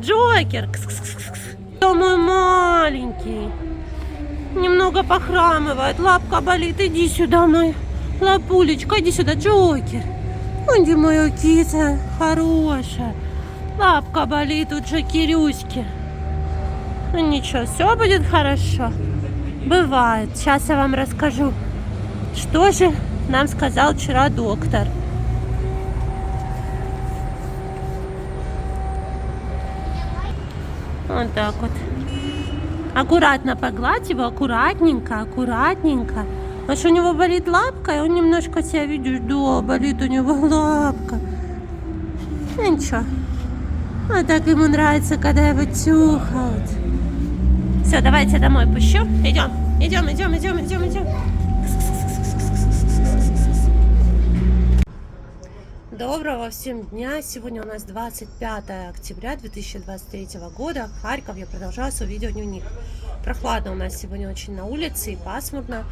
Джокер! Кто мой маленький? Немного похрамывает, лапка болит. Иди сюда, мой лапулечка, иди сюда, Джокер. Иди, моя киса хорошая. Лапка болит у Джокерюськи. Ну ничего, все будет хорошо. Бывает. Сейчас я вам расскажу, что же нам сказал вчера доктор. Вот так вот. Аккуратно погладь его, аккуратненько, аккуратненько. Потому что у него болит лапка, и он немножко себя видит, да, болит у него лапка. Ну ничего. А так ему нравится, когда его тюхают. Все, давайте домой пущу. Идем, идем, идем, идем, идем, идем. Доброго всем дня! Сегодня у нас 25 октября 2023 года. Харьков. Я продолжаю свой видеодневник. Прохладно у нас сегодня очень на улице и пасмурно.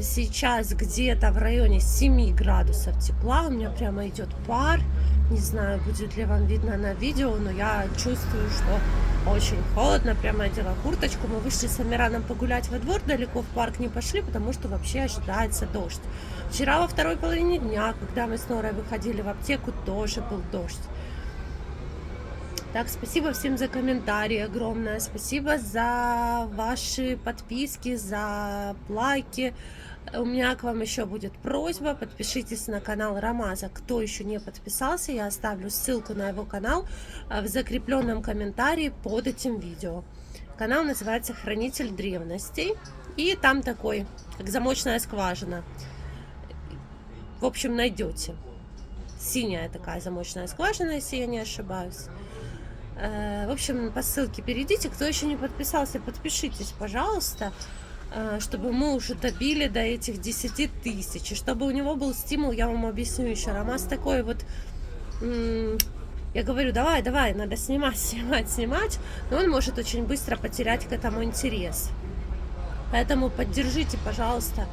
Сейчас где-то в районе 7 градусов тепла. У меня прямо идет пар. Не знаю, будет ли вам видно на видео, но я чувствую, что очень холодно. Прямо одела курточку. Мы вышли с Амираном погулять во двор, далеко в парк не пошли, потому что вообще ожидается дождь. Вчера во второй половине дня, когда мы с Норой выходили в аптеку, тоже был дождь. Так, спасибо всем за комментарии огромное. Спасибо за ваши подписки, за лайки. У меня к вам еще будет просьба. Подпишитесь на канал Рамаза. Кто еще не подписался, я оставлю ссылку на его канал в закрепленном комментарии под этим видео. Канал называется «Хранитель древностей». И там такой, как замочная скважина. В общем, найдете. Синяя такая замочная скважина, если я не ошибаюсь. В общем, по ссылке перейдите. Кто еще не подписался, подпишитесь, пожалуйста, чтобы мы уже добили до этих 10 тысяч. И чтобы у него был стимул, я вам объясню еще. Рамаз такой вот... Я говорю, давай, давай, надо снимать, снимать, снимать. Но он может очень быстро потерять к этому интерес. Поэтому поддержите, пожалуйста,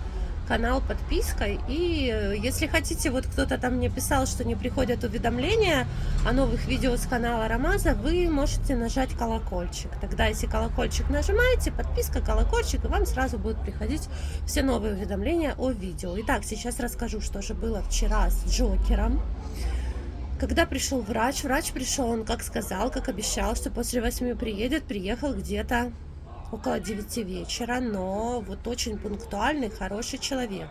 канал подпиской. И если хотите, вот кто-то там мне писал, что не приходят уведомления о новых видео с канала Рамаза, вы можете нажать колокольчик. Тогда, если колокольчик нажимаете, подписка, колокольчик, и вам сразу будут приходить все новые уведомления о видео. Итак, сейчас расскажу, что же было вчера с Джокером. Когда пришел врач, пришел, он как сказал, как обещал, что после 8 приедет, приехал где-то около 9 вечера, но вот очень пунктуальный, хороший человек.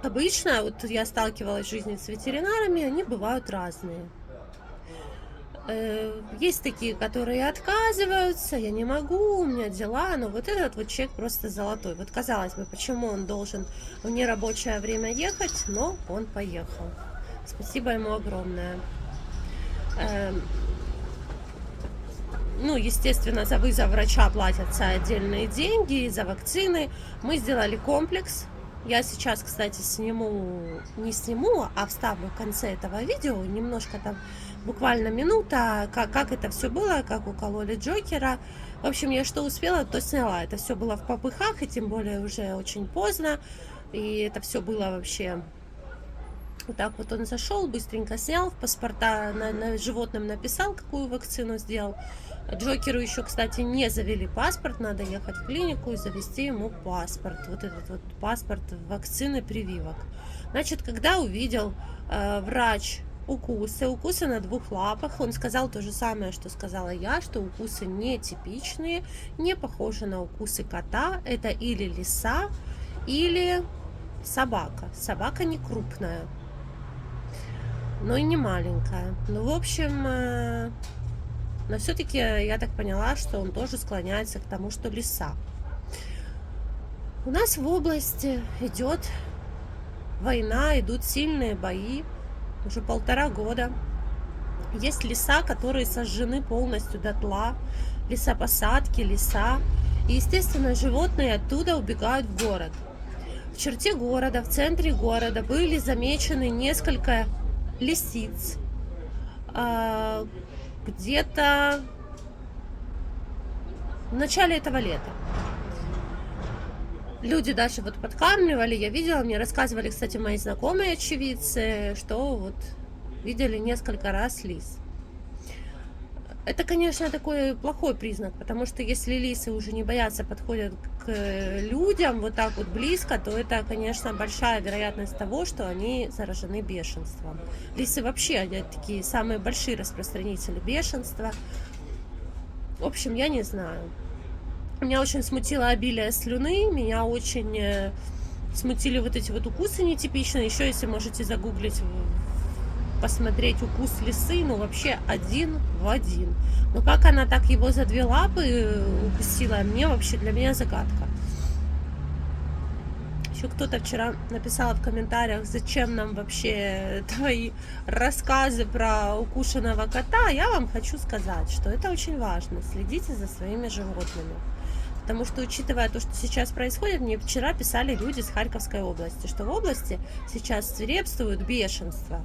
Обычно, вот я сталкивалась в жизни с ветеринарами, они бывают разные. Есть такие, которые отказываются, я не могу, у меня дела, но вот этот вот человек просто золотой. Вот казалось бы, почему он должен в нерабочее время ехать, но он поехал. Спасибо ему огромное. Ну, естественно, за вызов врача платятся отдельные деньги, и за вакцины. Мы сделали комплекс. Я сейчас, кстати, не сниму, а вставлю в конце этого видео немножко там, буквально минута, как это все было, как укололи Джокера. В общем, я что успела, то сняла. Это все было в попыхах, и тем более уже очень поздно. И это все было вообще... Вот так вот он зашел, быстренько снял, в паспорта на животном написал, какую вакцину сделал. Джокеру еще, кстати, не завели паспорт, надо ехать в клинику и завести ему паспорт. Вот этот вот паспорт вакцины прививок. Значит, когда увидел врач укусы на 2 лапах, он сказал то же самое, что сказала я, что укусы нетипичные, не похожи на укусы кота. Это или лиса, или собака. Собака не крупная, но и не маленькая. Ну, в общем, но все-таки я так поняла, что он тоже склоняется к тому, что лиса. У нас в области идет война, идут сильные бои уже 1,5 года. Есть леса, которые сожжены полностью дотла, лесопосадки, леса. И, естественно, животные оттуда убегают в город. В черте города, в центре города были замечены несколько лисиц. Где-то в начале этого лета. Люди даже вот подкармливали, я видела, мне рассказывали, кстати, мои знакомые очевидцы, что вот видели несколько раз лис. Это, конечно, такой плохой признак, потому что если лисы уже не боятся, подходят к людям вот так вот близко, то это, конечно, большая вероятность того, что они заражены бешенством. Лисы вообще, они такие самые большие распространители бешенства. В общем, я не знаю. Меня очень смутило обилие слюны, меня очень смутили вот эти вот укусы нетипичные. Еще, если можете загуглить, посмотреть укус лисы, ну вообще один в один. Но как она так его за 2 лапы укусила, мне вообще, для меня загадка. Еще кто-то вчера написал в комментариях, зачем нам вообще твои рассказы про укушенного кота. Я вам хочу сказать, что это очень важно. Следите за своими животными. Потому что, учитывая то, что сейчас происходит, мне вчера писали люди из Харьковской области, что в области сейчас свирепствует бешенство.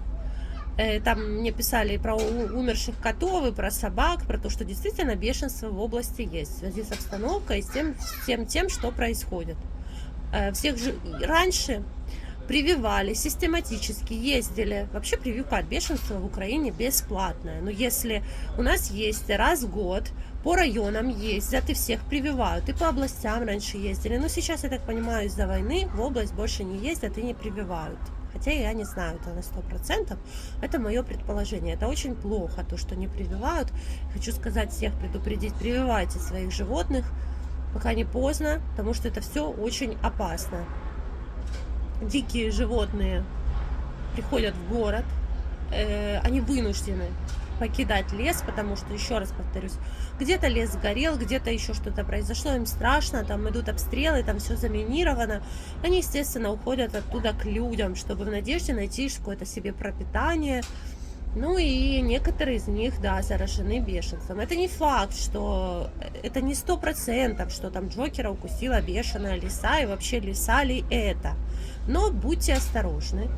Там мне писали про умерших котов и про собак, про то, что действительно бешенство в области есть в связи с обстановкой и с тем, что происходит. Всех же раньше прививали, систематически ездили. Вообще прививка от бешенства в Украине бесплатная. Но если у нас есть раз в год, по районам ездят и всех прививают. И по областям раньше ездили. Но сейчас, я так понимаю, из-за войны в область больше не ездят и не прививают. Хотя я не знаю это на 100%. Это мое предположение. Это очень плохо, то, что не прививают. Хочу сказать, всех предупредить, прививайте своих животных, пока не поздно, потому что это все очень опасно. Дикие животные приходят в город, они вынуждены покидать лес, потому что, еще раз повторюсь, где-то лес сгорел, где-то еще что-то произошло, им страшно, там идут обстрелы, там все заминировано. Они, естественно, уходят оттуда к людям, чтобы в надежде найти какое-то себе пропитание. Ну и некоторые из них, да, заражены бешенством. Это не факт, что это не 100%, что там Джокера укусила бешеная лиса, и вообще лиса ли это. Но будьте осторожны.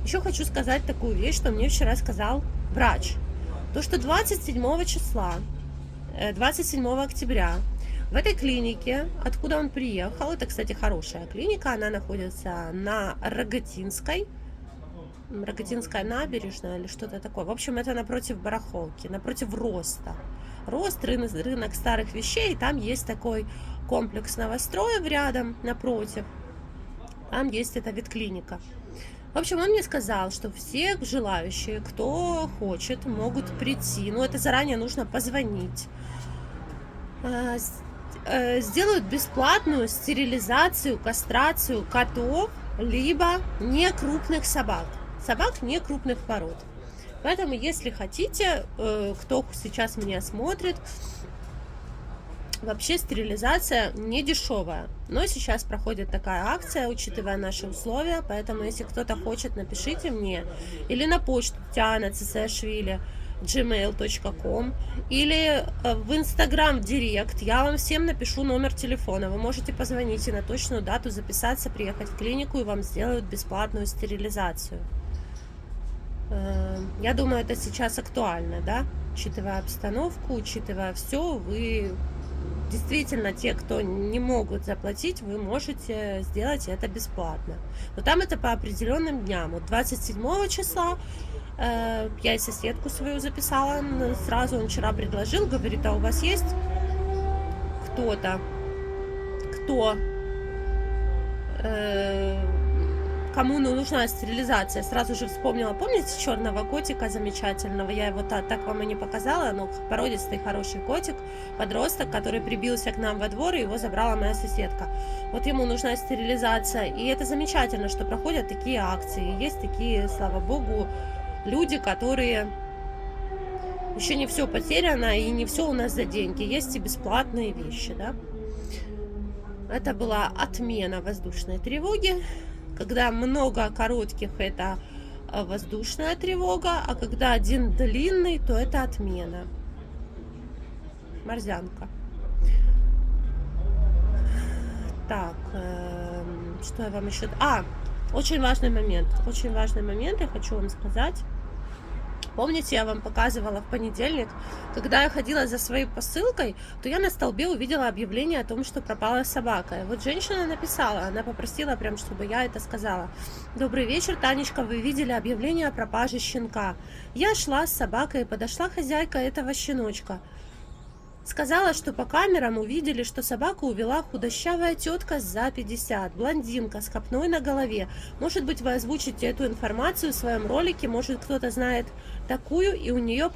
Еще хочу сказать такую вещь, что мне вчера сказал врач. То, что 27 числа, 27 октября в этой клинике, откуда он приехал, это, кстати, хорошая клиника, она находится на Рогатинской набережная или что-то такое. В общем, это напротив барахолки, напротив Роста. Рост, рынок старых вещей, там есть такой комплекс новостроев рядом, напротив. Там есть эта ветклиника. В общем, он мне сказал, что все желающие, кто хочет, могут прийти. Но это заранее нужно позвонить. Сделают бесплатную стерилизацию, кастрацию котов, либо некрупных собак. Собак некрупных пород. Поэтому, если хотите, кто сейчас меня смотрит, вообще стерилизация не дешевая, но сейчас проходит такая акция, учитывая наши условия, поэтому если кто-то хочет, напишите мне или на почту tiana.cesashvili@gmail.com или в Инстаграм в Директ, я вам всем напишу номер телефона, вы можете позвонить и на точную дату записаться, приехать в клинику и вам сделают бесплатную стерилизацию. Я думаю, это сейчас актуально, да, учитывая обстановку, учитывая все, вы... Действительно, те, кто не могут заплатить, вы можете сделать это бесплатно. Но там это по определенным дням. Вот 27 числа я и соседку свою записала. Сразу он вчера предложил, говорит, а у вас есть кто-то, кому нужна стерилизация? Сразу же вспомнила, помните черного котика замечательного? Я его так вам и не показала, но породистый хороший котик, подросток, который прибился к нам во двор, и его забрала моя соседка. Вот ему нужна стерилизация, и это замечательно, что проходят такие акции. Есть такие, слава богу, люди, которые... Еще не все потеряно, и не все у нас за деньги. Есть и бесплатные вещи, да? Это была отмена воздушной тревоги. Когда много коротких, это воздушная тревога, а когда один длинный, то это отмена. Морзянка. Так, что я вам еще... очень важный момент, я хочу вам сказать. Помните, я вам показывала в понедельник, когда я ходила за своей посылкой, то я на столбе увидела объявление о том, что пропала собака. И вот женщина написала, она попросила прям, чтобы я это сказала. Добрый вечер, Танечка, вы видели объявление о пропаже щенка? Я шла с собакой, подошла хозяйка этого щеночка. Сказала, что по камерам увидели, что собаку увела худощавая тетка за 50, блондинка с копной на голове. Может быть, вы озвучите эту информацию в своем ролике, может, кто-то знает такую, и у нее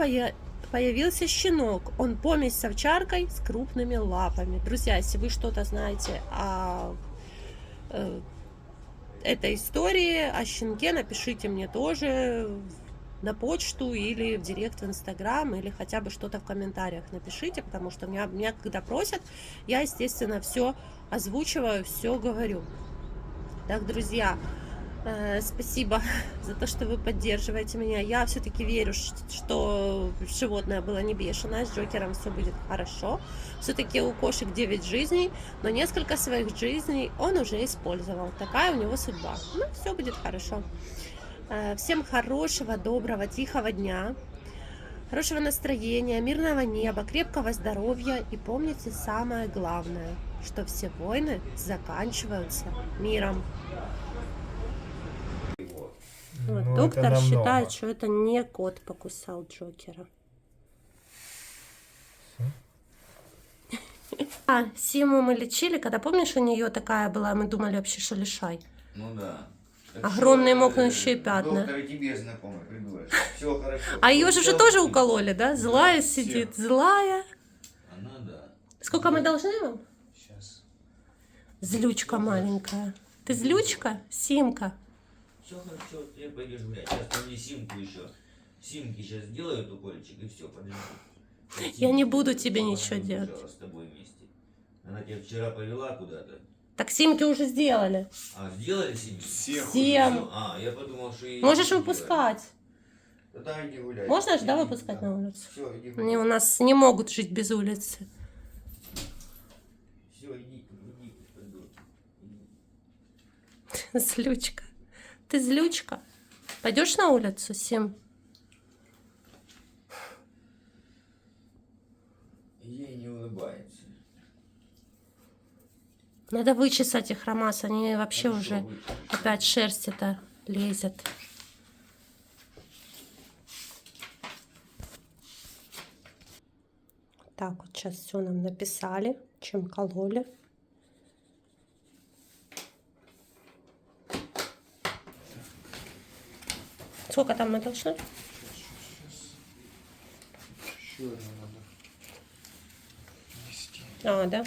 появился щенок. Он помесь с овчаркой с крупными лапами. Друзья, если вы что-то знаете о этой истории, о щенке, напишите мне тоже на почту или в директ в Инстаграм, или хотя бы что-то в комментариях напишите, потому что меня когда просят, я, естественно, все озвучиваю, все говорю. Так, друзья, спасибо за то, что вы поддерживаете меня. Я все-таки верю, что животное было не бешеное, с Джокером все будет хорошо. Все-таки у кошек 9 жизней, но несколько своих жизней он уже использовал. Такая у него судьба. Ну, все будет хорошо. Всем хорошего, доброго, тихого дня, хорошего настроения, мирного неба, крепкого здоровья. И помните самое главное, что все войны заканчиваются миром. Вот, Ну, доктор считает, что это не кот покусал Джокера. Симу мы лечили, когда, помнишь, у нее такая была, мы думали вообще, что лишай. Ну да. Так Огромные что, мокнущие пятна. Доктор и тебе знакомый, придурок. Все хорошо. А ее же Всё тоже будет. укололи, да? Злая Да, сидит, всё. злая. Она да. Сколько мы должны вам? Сейчас. Злючка маленькая. Ты злючка? Симка. Все хорошо, ты пойдешь гулять. Сейчас мне симку еще. Симки сейчас сделают укольчик и все, подожди. Я не буду тебе ничего делать. С тобой вместе. Она тебя вчера повела куда-то. Так Симки уже сделали. А, сделали симки? Всем. А, я подумал, что и... Можешь не выпускать. сделали. Да, иди гуляй. Можно же, да, Иди, выпускать да. на улицу? Все, иди Они гуляй. у нас не могут жить без улицы. Все, иди, придурки. Злючка. Ты злючка. Пойдешь на улицу, Сим? Ей не улыбается. Надо вычесать их, Ромас. Они вообще Хорошо, уже вычесать. опять шерсть это лезет. Так, вот сейчас все нам написали, чем кололи. Сколько там мы должны? Еще одну надо нести. А, да?